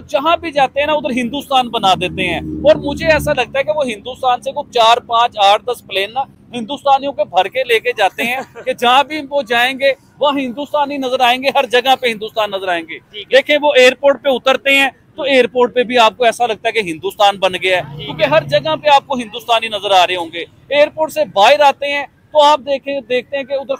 और जहां भी जाते हैं ना उधर हिंदुस्तान बना देते हैं। और मुझे ऐसा लगता है कि वो हिंदुस्तान से कुछ 4, 5, 8, 10 प्लेन ना हिंदुस्तानियों के भर के लेके जाते हैं कि जहां भी वो जाएंगे वहां हिंदुस्तानी नजर आएंगे, हर जगह पे हिंदुस्तान नजर आएंगे। देखें वो एयरपोर्ट पे उतरते हैं तो एयरपोर्ट पे भी आपको ऐसा लगता है कि हिंदुस्तान बन गया है, क्योंकि हर जगह पे आपको हिंदुस्तानी नजर आ रहे होंगे। एयरपोर्ट से बाहर आते हैं तो आप देखते हैं कि उधर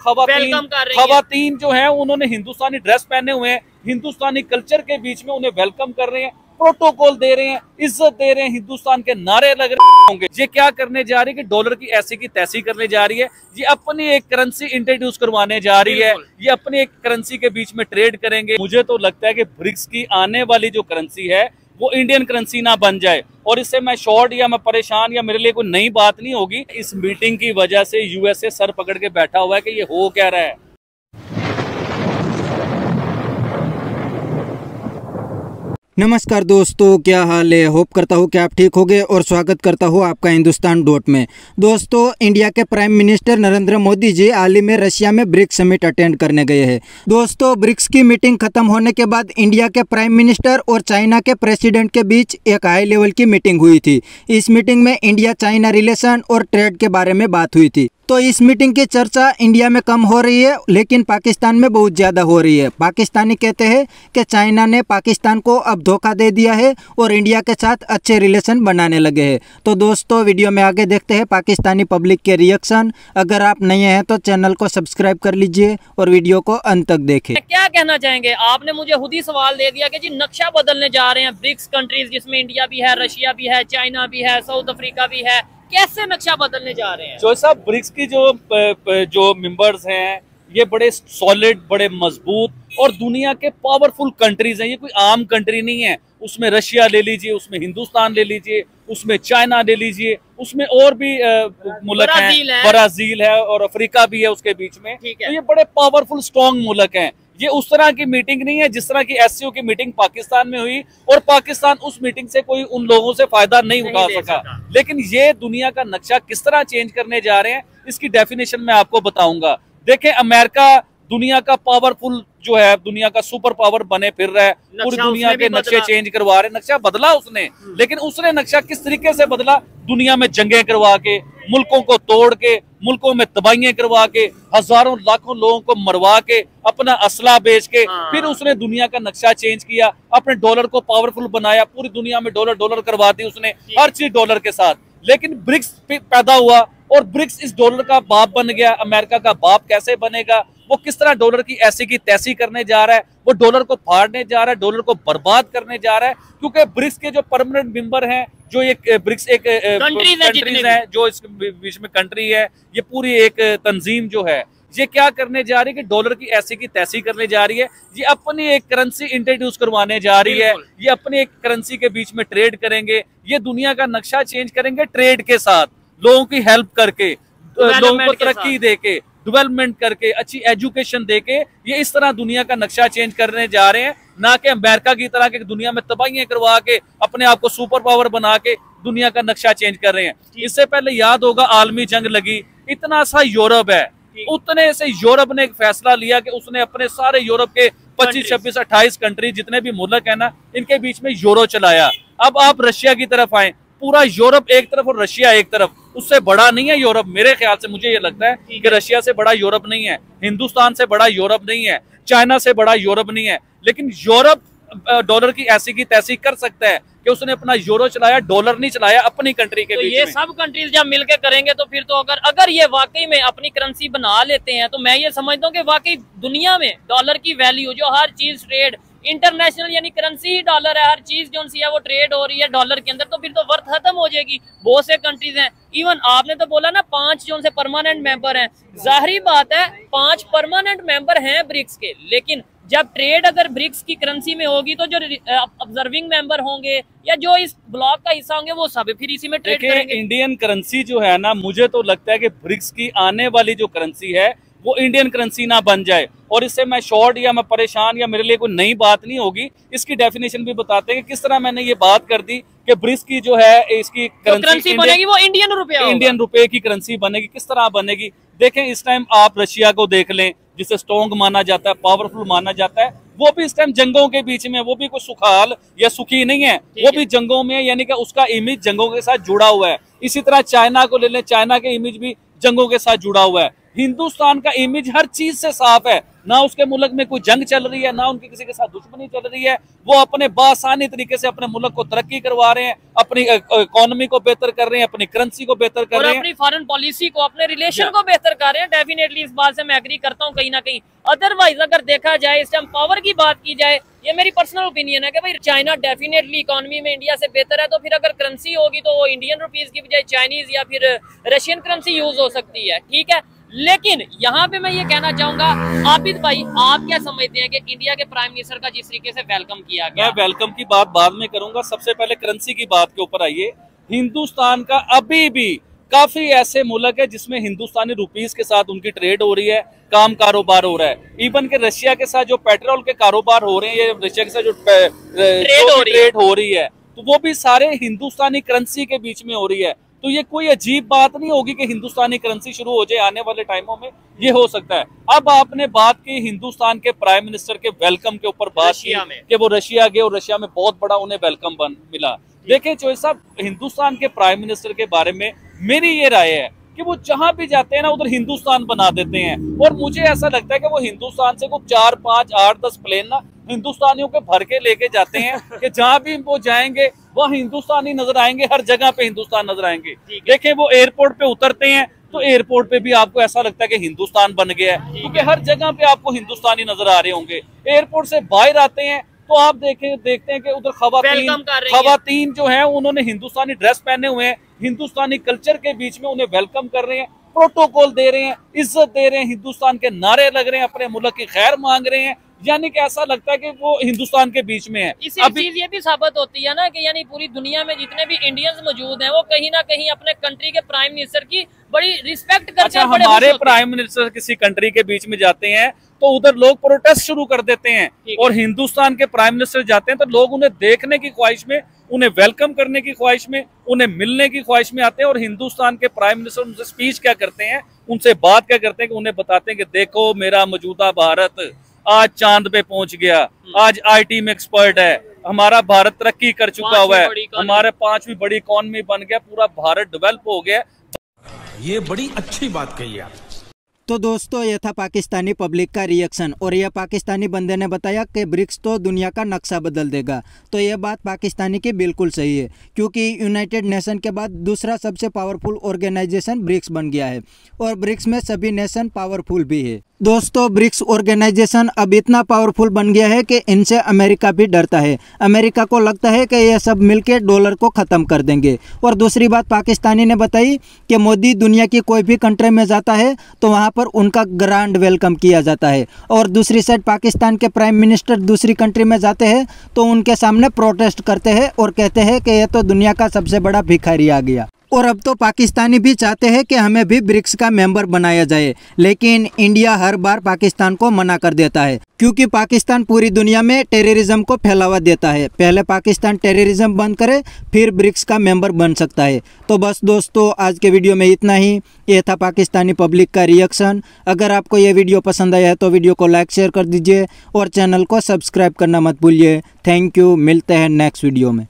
खवातीन जो है उन्होंने हिंदुस्तानी ड्रेस पहने हुए हैं, हिंदुस्तानी कल्चर के बीच में उन्हें वेलकम कर रहे हैं, प्रोटोकॉल दे रहे हैं, इज्जत दे रहे हैं, हिंदुस्तान के नारे लग रहे होंगे। ये क्या करने जा रही है कि डॉलर की ऐसी की तैसी करने जा रही है। ये अपनी एक करेंसी इंट्रोड्यूस करवाने जा रही है, ये अपनी एक करेंसी के बीच में ट्रेड करेंगे। मुझे तो लगता है कि ब्रिक्स की आने वाली जो करेंसी है वो इंडियन करेंसी ना बन जाए, और इससे मैं शॉर्ट या मैं परेशान या मेरे लिए कोई नई बात नहीं होगी। इस मीटिंग की वजह से यूएसए सर पकड़ के बैठा हुआ है कि ये हो क्या रहा है। नमस्कार दोस्तों, क्या हाल है। होप करता हूँ कि आप ठीक होंगे और स्वागत करता हूँ आपका हिंदुस्तान डॉट में। दोस्तों, इंडिया के प्राइम मिनिस्टर नरेंद्र मोदी जी हाल ही में रशिया में ब्रिक्स समिट अटेंड करने गए हैं। दोस्तों, ब्रिक्स की मीटिंग खत्म होने के बाद इंडिया के प्राइम मिनिस्टर और चाइना के प्रेसिडेंट के बीच एक हाई लेवल की मीटिंग हुई थी। इस मीटिंग में इंडिया चाइना रिलेशन और ट्रेड के बारे में बात हुई थी। तो इस मीटिंग की चर्चा इंडिया में कम हो रही है, लेकिन पाकिस्तान में बहुत ज़्यादा हो रही है। पाकिस्तानी कहते हैं कि चाइना ने पाकिस्तान को अब धोखा दे दिया है और इंडिया के साथ अच्छे रिलेशन बनाने लगे हैं। तो दोस्तों, वीडियो में आगे देखते हैं पाकिस्तानी पब्लिक के रिएक्शन। अगर आप नए हैं तो चैनल को सब्सक्राइब कर लीजिए और वीडियो को अंत तक देखें। क्या कहना चाहेंगे? आपने मुझे खुद ही सवाल दे दिया कि जी नक्शा बदलने जा रहे हैं ब्रिक्स कंट्रीज, जिसमें इंडिया भी है, रशिया भी है, चाइना भी है, साउथ अफ्रीका भी है। कैसे नक्शा बदलने जा रहे हैं? जो साहब ब्रिक्स की जो मेंबर्स हैं ये बड़े सॉलिड, बड़े मजबूत और दुनिया के पावरफुल कंट्रीज हैं। ये कोई आम कंट्री नहीं है। उसमें रशिया ले लीजिए, उसमें हिंदुस्तान ले लीजिए, उसमें चाइना ले लीजिए, उसमें और भी मुल्क हैं, ब्राजील है और अफ्रीका भी है उसके बीच में। तो ये बड़े पावरफुल स्ट्रॉन्ग मुल्क हैं। ये उस तरह की मीटिंग नहीं है जिस तरह की एससीओ की मीटिंग पाकिस्तान में हुई और पाकिस्तान उस मीटिंग से कोई उन लोगों से फायदा नहीं उठा सका। लेकिन ये दुनिया का नक्शा किस तरह चेंज करने जा रहे हैं, इसकी डेफिनेशन मैं आपको बताऊंगा। देखें, अमेरिका दुनिया का पावरफुल जो है, दुनिया का सुपर पावर बने फिर रहा है, पूरी दुनिया के नक्शे चेंज करवा रहे। नक्शा बदला उसने, लेकिन उसने नक्शा किस तरीके से बदला? दुनिया में जंगें करवा के, मुल्कों को तोड़ के, मुल्कों में तबाहियां करवा के, हजारों लाखों लोगों को मरवा के, अपना असला बेच के, फिर उसने दुनिया का नक्शा चेंज किया, अपने डॉलर को पावरफुल बनाया, पूरी दुनिया में डॉलर करवा दी उसने, हर चीज डॉलर के साथ। लेकिन ब्रिक्स पैदा हुआ और ब्रिक्स इस डॉलर का बाप बन गया। अमेरिका का बाप कैसे बनेगा? वो किस तरह डॉलर की ऐसी की तैसी करने जा रहा है, वो डॉलर को फाड़ने जा रहा है, डॉलर को बर्बाद करने जा रहा है। क्योंकि ब्रिक्स के जो परमानेंट मेंबर हैं, जो ये ब्रिक्स एक कंट्रीज है, जो इस बीच में कंट्री है, ये पूरी एक तंजीम जो है, ये क्या करने जा रही है कि डॉलर की ऐसी की तैसी करने जा रही है। ये अपनी एक करेंसी इंट्रोड्यूस करवाने जा रही है, ये अपनी एक करेंसी के बीच में ट्रेड करेंगे, ये दुनिया का नक्शा चेंज करेंगे ट्रेड के साथ, लोगों की हेल्प करके, लोगों को तरक्की देके, डेवलपमेंट करके, अच्छी एजुकेशन देके, ये इस तरह दुनिया का नक्शा चेंज करने जा रहे हैं। ना कि अमेरिका की तरह के दुनिया में तबाहियां करवा के अपने आप को सुपर पावर बना के दुनिया का नक्शा चेंज कर रहे हैं। इससे पहले याद होगा आलमी जंग लगी, इतना सा यूरोप है, उतने से यूरोप ने एक फैसला लिया कि उसने अपने सारे यूरोप के 25, 26, 28 कंट्री जितने भी मुल्क है ना, इनके बीच में यूरो चलाया। अब आप रशिया की तरफ आए, पूरा यूरोप एक तरफ और रशिया एक तरफ, उससे बड़ा नहीं है यूरोप। मेरे ख्याल से, मुझे ये लगता है कि रशिया से बड़ा यूरोप नहीं है, हिंदुस्तान से बड़ा यूरोप नहीं है, चाइना से बड़ा यूरोप नहीं है। लेकिन यूरोप डॉलर की ऐसी की तैसी कर सकता है कि उसने अपना यूरो चलाया, डॉलर नहीं चलाया अपनी कंट्री के बीच में। ये सब कंट्रीज जब मिलकर करेंगे तो फिर तो अगर ये वाकई में अपनी करेंसी बना लेते हैं, तो मैं ये समझता हूँ कि वाकई दुनिया में डॉलर की वैल्यू, जो हर चीज ट्रेड इंटरनेशनल यानी करेंसी ही डॉलर है, हर चीज जो सी है वो ट्रेड हो रही है डॉलर के अंदर, तो फिर तो वर्थ खत्म हो जाएगी। बहुत से कंट्रीज हैं, इवन आपने तो बोला ना 5 जो से परमानेंट मेंबर हैं, जाहिर बात है 5 परमानेंट मेंबर हैं ब्रिक्स के। लेकिन जब ट्रेड अगर ब्रिक्स की करेंसी में होगी तो जो ऑब्जर्विंग मेंबर होंगे या जो इस ब्लॉक का हिस्सा होंगे वो सब फिर इसी में ट्रेड करेंगे। इंडियन करेंसी जो है ना, मुझे तो लगता है कि ब्रिक्स की आने वाली जो करेंसी है वो इंडियन करेंसी ना बन जाए। और इससे मैं शॉर्ट या मैं परेशान या मेरे लिए कोई नई बात नहीं होगी, इसकी डेफिनेशन भी बताते हैं कि किस तरह मैंने ये बात कर दी कि ब्रिक्स की जो है इसकी करेंसी बनेगी वो इंडियन रुपए की करेंसी बनेगी। किस तरह बनेगी? देखें, इस टाइम आप रशिया को देख लें, जिसे स्ट्रॉन्ग माना जाता है, पावरफुल माना जाता है, वो भी इस टाइम जंगों के बीच में, वो भी कोई सुखाल या सुखी नहीं है, वो भी जंगों में है, यानी कि उसका इमेज जंगों के साथ जुड़ा हुआ है। इसी तरह चाइना को ले लें, चाइना के इमेज भी जंगों के साथ जुड़ा हुआ है। हिंदुस्तान का इमेज हर चीज से साफ है, ना उसके मुल्क में कोई जंग चल रही है, ना उनकी किसी के साथ दुश्मनी चल रही है। वो अपने बासानी तरीके से अपने मुल्क को तरक्की करवा रहे हैं, अपनी इकोनॉमी को बेहतर कर रहे हैं, अपनी करेंसी को बेहतर कर रहे हैं, अपनी फॉरेन पॉलिसी को, अपने रिलेशन को बेहतर कर रहे हैं। डेफिनेटली इस बात से मैं एग्री करता हूँ कहीं ना कहीं। अदरवाइज अगर देखा जाए, इस टाइम पावर की बात की जाए, ये मेरी पर्सनल ओपिनियन है कि भाई चाइना डेफिनेटली इकोनॉमी में इंडिया से बेहतर है, तो फिर अगर करेंसी होगी तो वो इंडियन रुपीज की बजाय चाइनीज या फिर रशियन करेंसी यूज हो सकती है, ठीक है। लेकिन यहाँ पे मैं ये कहना चाहूंगा, आबिद भाई आप क्या समझते हैं कि इंडिया के प्राइम मिनिस्टर का जिस तरीके से वेलकम किया गया? मैं वेलकम की बात बाद में करूंगा, सबसे पहले करेंसी की बात के ऊपर आइए। हिंदुस्तान का अभी भी काफी ऐसे मुल्क है जिसमें हिंदुस्तानी रुपीस के साथ उनकी ट्रेड हो रही है, काम कारोबार हो रहा है। इवन के रशिया के साथ जो पेट्रोल के कारोबार हो रहे हैं, ये रशिया के साथ जो ट्रेड हो रही है, तो वो भी सारे हिंदुस्तानी करेंसी के बीच में हो रही है। तो ये कोई अजीब बात नहीं होगी कि हिंदुस्तानी करेंसी शुरू हो जाए आने वाले टाइमों में, ये हो सकता है। अब आपने बात की हिंदुस्तान के प्राइम मिनिस्टर के वेलकम के ऊपर बात की कि वो रशिया गए और रशिया में बहुत बड़ा उन्हें वेलकम मिला। देखिए चौधरी साहब, हिंदुस्तान के प्राइम मिनिस्टर के बारे में मेरी ये राय है कि वो जहां भी जाते हैं ना, उधर हिंदुस्तान बना देते हैं। और मुझे ऐसा लगता है कि वो हिंदुस्तान से कुछ 4, 5, 8, 10 प्लेन ना हिंदुस्तानियों के भर के लेके जाते हैं कि जहां भी वो जाएंगे वह हिंदुस्तानी नजर आएंगे, हर जगह पे हिंदुस्तान नजर आएंगे। देखें, वो एयरपोर्ट पे उतरते हैं तो एयरपोर्ट पे भी आपको ऐसा लगता है कि हिंदुस्तान बन गया है, क्योंकि हर जगह पे आपको हिंदुस्तानी नजर आ रहे होंगे। एयरपोर्ट से बाहर आते हैं तो आप देखते हैं कि उधर खवातीन जो है उन्होंने हिंदुस्तानी ड्रेस पहने हुए हैं, हिंदुस्तानी कल्चर के बीच में उन्हें वेलकम कर रहे हैं, प्रोटोकॉल दे रहे हैं, इज्जत दे रहे हैं, हिंदुस्तान के नारे लग रहे हैं, अपने मुल्क की खैर मांग रहे हैं। यानी कि ऐसा लगता है कि वो हिंदुस्तान के बीच में है। अभी चीज ये भी साबित होती है ना कि यानी पूरी दुनिया में जितने भी इंडियंस मौजूद हैं वो कहीं ना कहीं अपने कंट्री के प्राइम मिनिस्टर की बड़ी रिस्पेक्ट करते हैं। हमारे प्राइम मिनिस्टर किसी कंट्री के बीच में जाते हैं तो उधर लोग प्रोटेस्ट शुरू कर देते हैं, और हिंदुस्तान के प्राइम मिनिस्टर जाते हैं तो लोग उन्हें देखने की ख्वाहिश में, उन्हें वेलकम करने की ख्वाहिश में, उन्हें मिलने की ख्वाहिश में आते हैं। और हिंदुस्तान के प्राइम मिनिस्टर उनसे स्पीच क्या करते हैं, उनसे बात क्या करते हैं कि उन्हें बताते हैं कि देखो मेरा मौजूदा भारत आज चांद पे पहुंच गया, आज आईटी में एक्सपर्ट है, हमारा भारत तरक्की कर चुका हुआ है, हमारे 5वीं बड़ी इकॉनमी बन गया, पूरा भारत डेवलप हो गया। ये बड़ी अच्छी बात कही आप। तो दोस्तों, यह था पाकिस्तानी पब्लिक का रिएक्शन, और यह पाकिस्तानी बंदे ने बताया कि ब्रिक्स तो दुनिया का नक्शा बदल देगा। तो यह बात पाकिस्तानी की बिल्कुल सही है, क्योंकि यूनाइटेड नेशन के बाद दूसरा सबसे पावरफुल ऑर्गेनाइजेशन ब्रिक्स बन गया है, और ब्रिक्स में सभी नेशन पावरफुल भी है। दोस्तों, ब्रिक्स ऑर्गेनाइजेशन अब इतना पावरफुल बन गया है कि इनसे अमेरिका भी डरता है। अमेरिका को लगता है कि ये सब मिलकर डॉलर को ख़त्म कर देंगे। और दूसरी बात पाकिस्तानी ने बताई कि मोदी दुनिया की कोई भी कंट्री में जाता है तो वहाँ पर उनका ग्रांड वेलकम किया जाता है, और दूसरी साइड पाकिस्तान के प्राइम मिनिस्टर दूसरी कंट्री में जाते हैं तो उनके सामने प्रोटेस्ट करते हैं और कहते हैं कि यह तो दुनिया का सबसे बड़ा भिखारी आ गया। और अब तो पाकिस्तानी भी चाहते हैं कि हमें भी ब्रिक्स का मेंबर बनाया जाए, लेकिन इंडिया हर बार पाकिस्तान को मना कर देता है, क्योंकि पाकिस्तान पूरी दुनिया में टेररिज्म को फैलावा देता है। पहले पाकिस्तान टेररिज्म बंद करे, फिर ब्रिक्स का मेंबर बन सकता है। तो बस दोस्तों, आज के वीडियो में इतना ही। यह था पाकिस्तानी पब्लिक का रिएक्शन। अगर आपको यह वीडियो पसंद आया है तो वीडियो को लाइक शेयर कर दीजिए और चैनल को सब्सक्राइब करना मत भूलिए। थैंक यू, मिलते हैं नेक्स्ट वीडियो में।